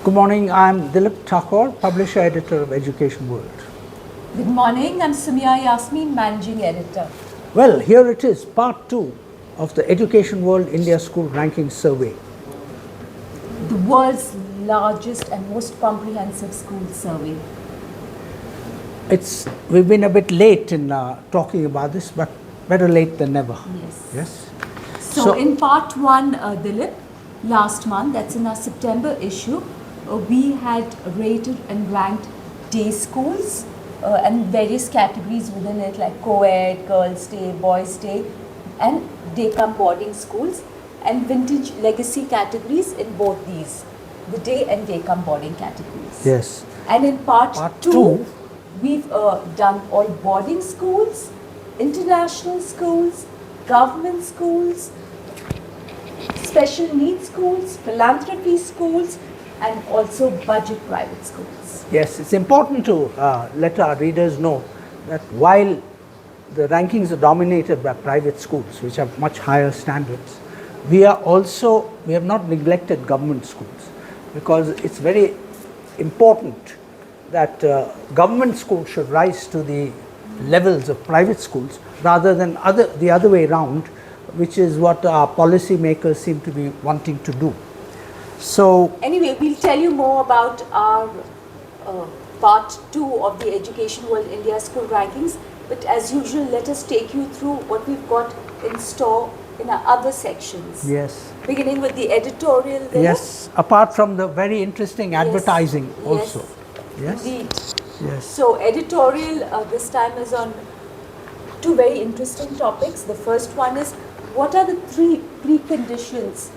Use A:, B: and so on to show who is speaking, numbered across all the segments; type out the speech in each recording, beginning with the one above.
A: Good morning, I'm Dilip Thakore, publisher editor of EducationWorld.
B: Good morning, I'm Summiya Yasmeen, managing editor.
A: Well, here it is, part 2 of the EducationWorld India School Ranking Survey.
B: The world's largest and most comprehensive school survey.
A: We've been a bit late in talking about this, but better late than never.
B: Yes.
A: Yes?
B: So in part 1, Dilip, last month, that's in our September issue, we had rated and ranked day schools and various categories within it, like co-ed, girls' day, boys' day, and day-cum-boarding schools, and vintage legacy categories in both these, the day and day-cum-boarding categories.
A: Yes.
B: And in part 2, we've done all boarding schools, international schools, government schools, special needs schools, philanthropy schools, and also budget private schools.
A: Yes, it's important to let our readers know that while the rankings are dominated by private schools, which have much higher standards, we have not neglected government schools, because it's very important that government schools should rise to the levels of private schools rather than the other way around, which is what our policy makers seem to be wanting to do. So
B: anyway, we'll tell you more about our part 2 of the EducationWorld India School Rankings, but as usual, let us take you through what we've got in store in our other sections.
A: yes,
B: Beginning with the editorial.
A: yes, apart from the very interesting advertising also.
B: Yes, indeed.
A: Yes.
B: So editorial this time is on 2 very interesting topics. The first one is, what are the 3 preconditions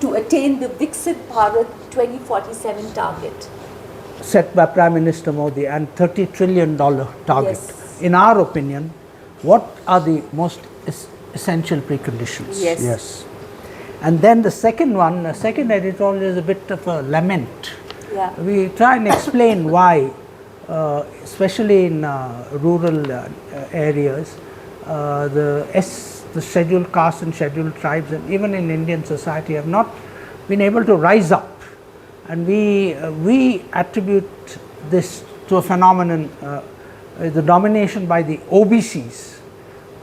B: to attain the Viksit Bharat 2047 target?
A: Set by Prime Minister Modi and $30 trillion target.
B: Yes.
A: In our opinion, what are the most essential preconditions?
B: Yes.
A: And then the second one, the second editorial is a bit of a lament.
B: Yeah.
A: We try and explain why, especially in rural areas, the scheduled castes and scheduled tribes, and even in Indian society, have not been able to rise up. And we attribute this to a phenomenon, the domination by the OBCs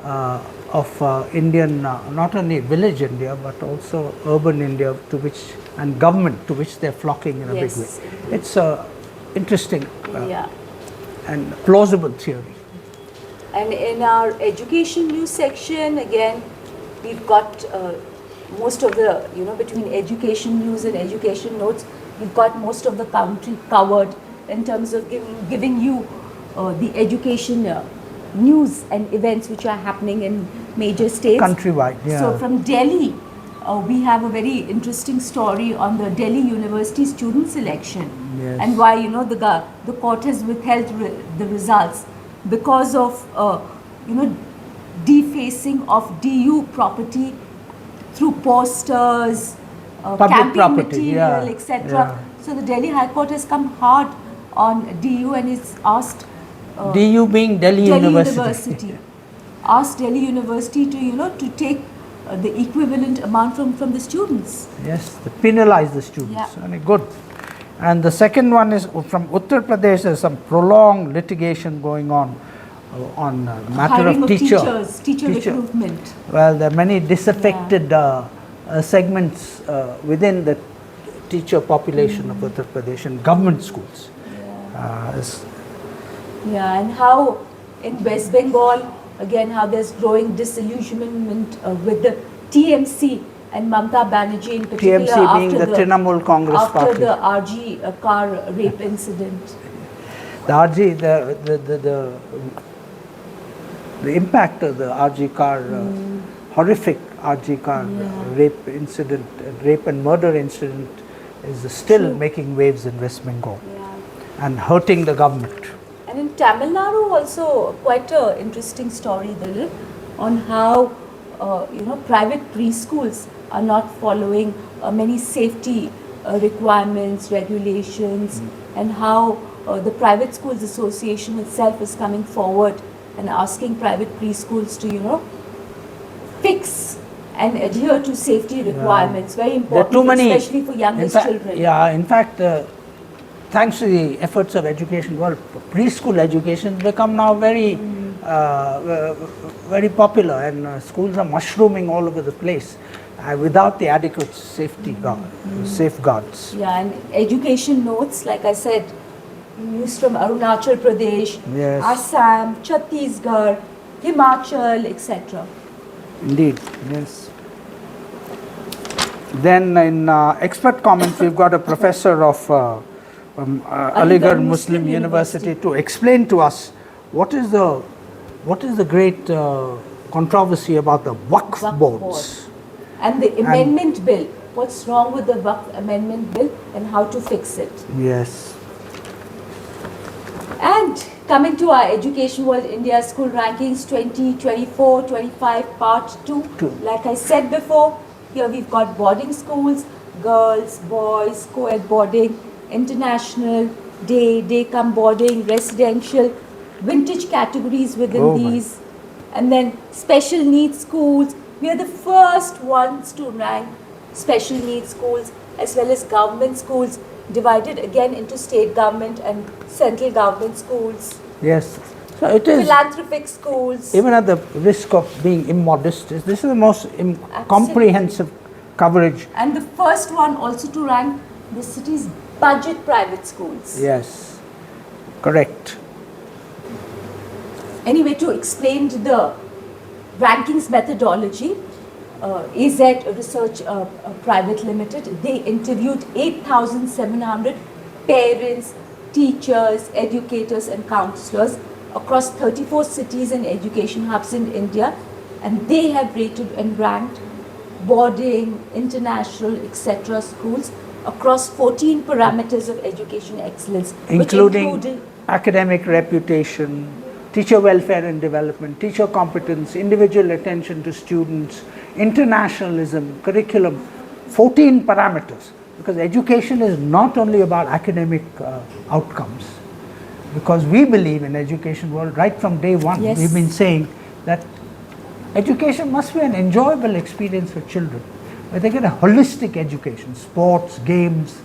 A: of Indian, not only village India, but also urban India, and government to which they're flocking in a big way. It's a interesting and plausible theory.
B: And in our education news section, again, we've got most of the, between education news and education notes, we've got most of the country covered in terms of giving you the education news and events which are happening in major states.
A: Countrywide, yeah.
B: So from Delhi, we have a very interesting story on the Delhi University student selection.
A: Yes.
B: And why, the court has withheld the results because of, defacing of DU property through posters, campaign material, etc.
A: Yeah.
B: So the Delhi High Court has come hard on DU and it's asked
A: DU being Delhi University.
B: Asked Delhi University to, to take the equivalent amount from the students.
A: Yes, to penalize the students.
B: Yeah.
A: And good. And the second one is from Uttar Pradesh. There's some prolonged litigation going on matter
B: Hiring
A: of
B: teacher recruitment.
A: Well, there are many disaffected segments within the teacher population of Uttar Pradesh and government schools.
B: And how in West Bengal, again, how there's growing disillusionment with the TMC and Mamata Banerjee in particular.
A: TMC being the Trinamool Congress
B: after
A: party.
B: the RG car rape incident.
A: The RG, the impact of the RG car, horrific RG car rape incident, rape and murder incident is still making waves in West Bengal and hurting the government.
B: And in Tamil Nadu also quite an interesting story, Dilip, on how private preschools are not following many safety requirements, regulations, and how the Private Schools Association itself is coming forward and asking private preschools to, fix and adhere to safety requirements. Very
A: There are
B: important,
A: too many,
B: especially for youngest children.
A: Yeah, in fact, thanks to the efforts of Education World, preschool education has become now very, very popular, and schools are mushrooming all over the place without the adequate safeguards.
B: Yeah, and education notes, like I said, news from Arunachal Pradesh,
A: Yes.
B: Assam, Chhattisgarh, Himachal, etc.
A: Indeed, yes. Then in expert comments, we've got a professor of Aligarh Muslim University to explain to us what is the great controversy about the Waqf boards.
B: And the amendment bill. What's wrong with the Waqf amendment bill and how to fix it?
A: Yes.
B: And coming to our Education World India School Rankings 2024-25 Part 2. Like I said before, here we've got boarding schools, girls, boys, co-ed boarding, international, day-cum-boarding, residential, vintage categories within these. And then special needs schools. We are the first ones to rank special needs schools as well as government schools, divided again into state government and central government schools.
A: Yes. So it is
B: philanthropic schools.
A: Even at the risk of being immodest, this is the most comprehensive coverage.
B: And the first one also to rank the city's budget private schools.
A: Yes, correct.
B: Anyway, to explain the rankings methodology, AZ Research Private Limited, they interviewed 8,700 parents, teachers, educators and counselors across 34 cities and education hubs in India, and they have rated and ranked boarding, international, etc. schools across 14 parameters of education excellence,
A: including academic reputation, teacher welfare and development, teacher competence, individual attention to students, internationalism, curriculum, 14 parameters. Because education is not only about academic outcomes. Because we believe in Education World right from day one.
B: Yes.
A: We've been saying that education must be an enjoyable experience for children, where they get a holistic education, sports, games,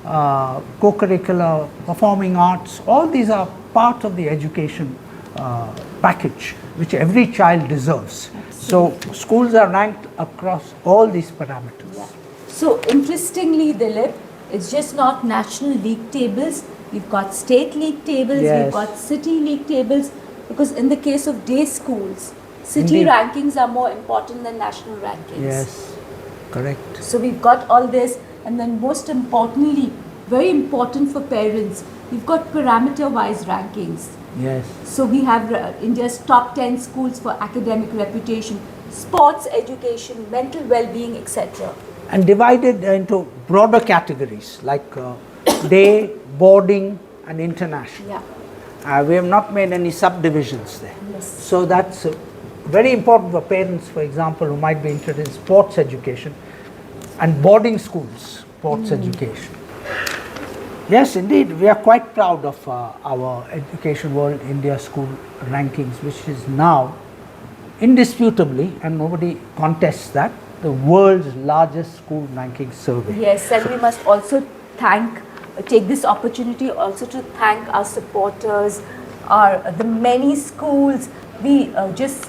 A: co-curricular, performing arts, all these are part of the education package which every child deserves. So schools are ranked across all these parameters.
B: Yeah. So interestingly, Dilip, it's just not national league tables. We've got state league tables,
A: Yes.
B: we've got city league tables, because in the case of day schools, city
A: Indeed.
B: rankings are more important than national rankings.
A: Yes, correct.
B: So we've got all this, and then most importantly, very important for parents, we've got parameter-wise rankings.
A: Yes.
B: So we have India's top 10 schools for academic reputation, sports, education, mental well-being, etc.
A: And divided into broader categories like day, boarding and international.
B: Yeah.
A: We have not made any subdivisions there.
B: Yes.
A: So that's very important for parents, for example, who might be interested in sports education and boarding schools, sports education. Yes, indeed, we are quite proud of our Education World India School rankings, which is now indisputably, and nobody contests that, the world's largest school ranking survey.
B: Yes, and we must also take this opportunity also to thank our supporters, the many schools. We just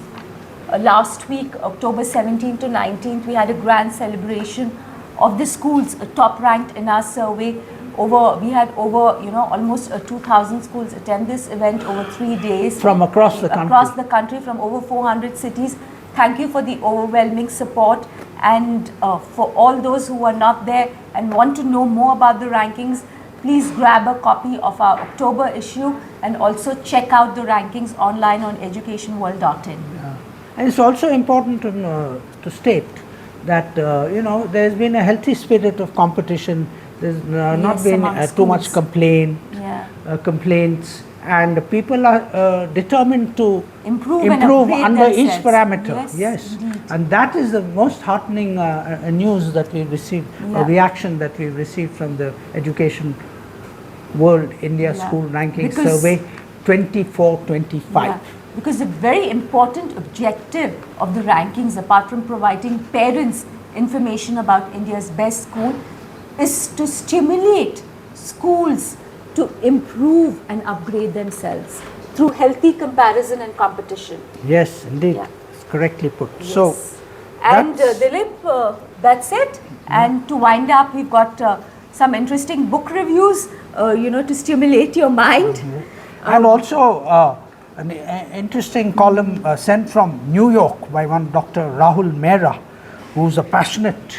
B: last week, October 17th to 19th, we had a grand celebration of the schools top ranked in our survey. We had over, almost 2,000 schools attend this event over 3 days.
A: From across the country.
B: Across the country, from over 400 cities. Thank you for the overwhelming support, and for all those who are not there and want to know more about the rankings, please grab a copy of our October issue and also check out the rankings online on educationworld.in.
A: Yeah. And it's also important to state that, there's been a healthy spirit of competition. There's not been too much complaints, and people are determined to
B: improve
A: under each
B: themselves.
A: parameter.
B: Yes,
A: And that is the most heartening news that we've received, a reaction that we've received from the Education World India School Ranking Survey 24-25.
B: because the very important objective of the rankings, apart from providing parents information about India's best school, is to stimulate schools to improve and upgrade themselves through healthy comparison and competition.
A: Yes, indeed.
B: Yeah.
A: It's correctly put.
B: Yes.
A: So,
B: and
A: that's-
B: Dilip, that's it. And to wind up, we've got some interesting book reviews, to stimulate your mind.
A: and also an interesting column sent from New York by one Dr. Rahul Mehra, who's a passionate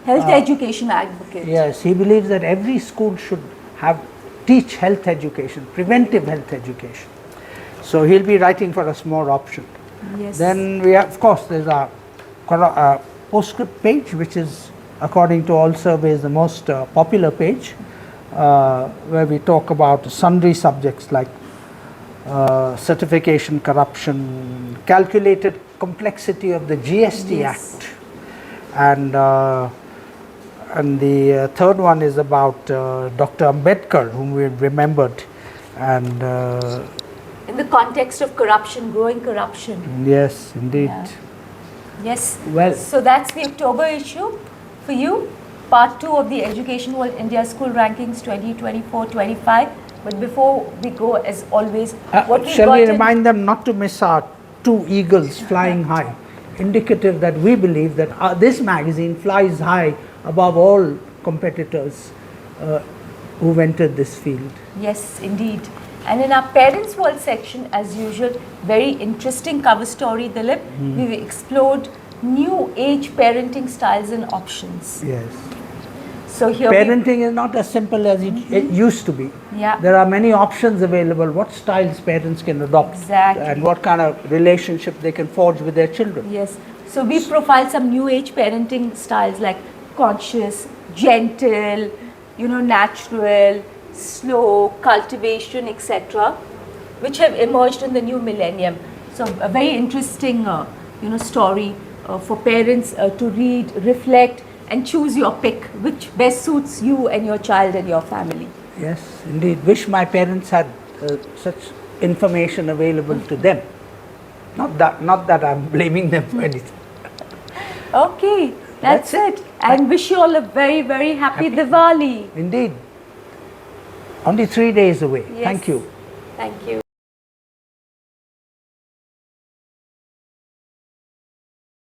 B: Health education advocate.
A: Yes, he believes that every school should teach health education, preventive health education. So he'll be writing for us more option.
B: Yes.
A: Then we have, of course, there's a postscript page, which is, according to all surveys, the most popular page, where we talk about sundry subjects like certification, corruption, calculated complexity of the GST
B: Yes.
A: Act, and the third one is about Dr. Ambedkar, whom we remembered, and
B: In the context of corruption, growing corruption.
A: yes, indeed.
B: Yeah. Yes.
A: Well-
B: So that's the October issue for you. Part 2 of the Education World India School Rankings 2024-25. But before we go, as always, what we
A: Shall
B: got
A: we
B: in-
A: remind them not to miss our 2 eagles flying high, indicative that we believe that this magazine flies high above all competitors who've entered this field.
B: Yes, indeed. And in our Parents World section, as usual, very interesting cover story, Dilip. We've explored new age parenting styles and options.
A: Yes.
B: So here
A: Parenting is not as simple as it used to be.
B: Yeah.
A: There are many options available, what styles parents can adopt,
B: Exactly.
A: and what kind of relationship they can forge with their children.
B: Yes. So we profiled some new age parenting styles like conscious, gentle, natural, slow, cultivation, etc., which have emerged in the new millennium. So a very interesting, story for parents to read, reflect, and choose your pick, which best suits you and your child and your family.
A: Yes, indeed. Wish my parents had such information available to them. Not that I'm blaming them for anything.
B: Okay, that's
A: That's
B: it. And wish you all a very, very happy Diwali.
A: Indeed. Only 3 days away.
B: Yes.
A: Thank you.
B: Thank you.